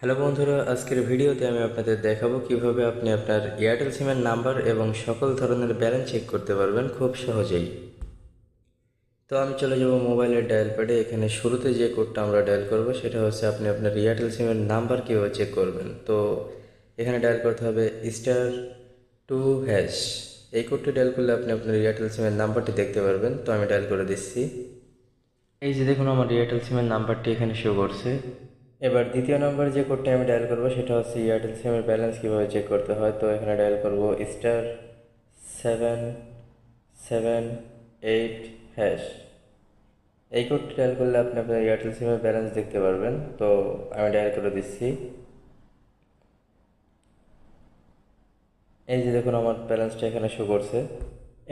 Hello বন্ধুরা, আজকের ভিডিওতে আমি আপনাদের দেখাবো কিভাবে আপনি আপনার এয়ারটেল সিমের নাম্বার এবং সকল ধরনের ব্যালেন্স চেক করতে পারবেন খুব সহজেই। তো আমি চলে যাব মোবাইলের ডায়াল প্যাডে। এখানে শুরুতে যে কোডটা আমরা ডায়াল করব সেটা হচ্ছে আপনি আপনার এয়ারটেল সিমের নাম্বার কীভাবে চেক করবেন। তো এখানে ডায়াল করতে হবে *2#। এই কোডটি ডায়াল করলে আপনি আপনার এয়ারটেল সিমের নাম্বারটি দেখতে পারবেন। তো আমি ডায়াল করে দিচ্ছি। এই যে দেখুন, আমার এয়ারটেল সিমের নাম্বারটি এখানে শো করছে। এবার দ্বিতীয় নম্বরে যে কোডটি আমি ডায়াল করব সেটা হচ্ছে এয়ারটেল সিমের ব্যালেন্স কীভাবে চেক করতে হয়। তো এখানে ডায়াল করব *778#। এই কোডটি ডায়াল করলে আপনি আপনার এয়ারটেল সিমের ব্যালেন্স দেখতে পারবেন। তো আমি ডায়াল করে দিচ্ছি। এই যে দেখুন, আমার ব্যালেন্সটা এখানে শো করছে।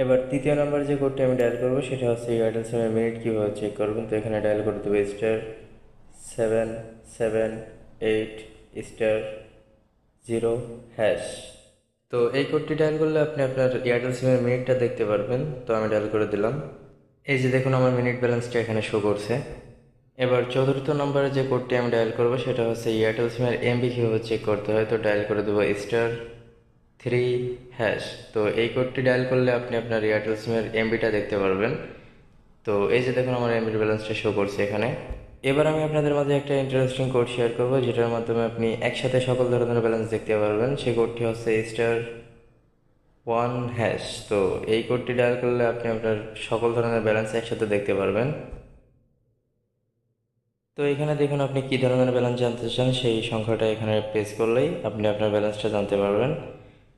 এবার তৃতীয় নম্বরে যে কোডটি আমি ডায়াল করব সেটা হচ্ছে এয়ারটেল সিমের মিনিট কীভাবে চেক করবেন। তো এখানে ডায়াল করে দেবো *778*0#। তো এই কোডটি ডায়াল করলে আপনি আপনার এয়ারটেল সিমের মিনিটটা দেখতে পারবেন। তো আমি ডায়াল করে দিলাম। এই যে দেখুন, আমার মিনিট ব্যালেন্সটা এখানে শো করছে। এবার চতুর্থ নম্বরে যে কোডটি আমি ডায়াল করব সেটা হচ্ছে এয়ারটেল সিমের এমবি কীভাবে চেক করতে হয়। তো ডায়াল করে দেবো *3#। তো এই কোডটি ডায়াল করলে আপনি আপনার এয়ারটেল সিমের এমবিটা দেখতে পারবেন। তো এই যে দেখুন, আমার এমবির ব্যালেন্সটা শো করছে এখানে। এবার আমি আপনাদের মাঝে একটা ইন্টারেস্টিং কোড শেয়ার করবো, যেটার মাধ্যমে আপনি একসাথে সকল ধরনের ব্যালেন্স দেখতে পারবেন। সেই কোডটি হচ্ছে *1#। তো এই কোডটি ডায়াল করলে আপনি আপনার সকল ধরনের ব্যালেন্স একসাথে দেখতে পারবেন। তো এখানে দেখুন, আপনি কী ধরনের ব্যালেন্স জানতে চান সেই সংখ্যাটা এখানে প্রেস করলেই আপনি আপনার ব্যালেন্সটা জানতে পারবেন।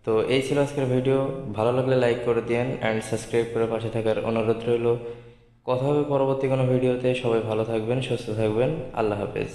তো এই ছিল আজকের ভিডিও। ভালো লাগলে লাইক করে দিন অ্যান্ড সাবস্ক্রাইব করে পাশে থাকার অনুরোধ রইল। কথা হবে পরবর্তী কোনো ভিডিওতে। সবাই ভালো থাকবেন, সুস্থ থাকবেন। আল্লাহ হাফেজ।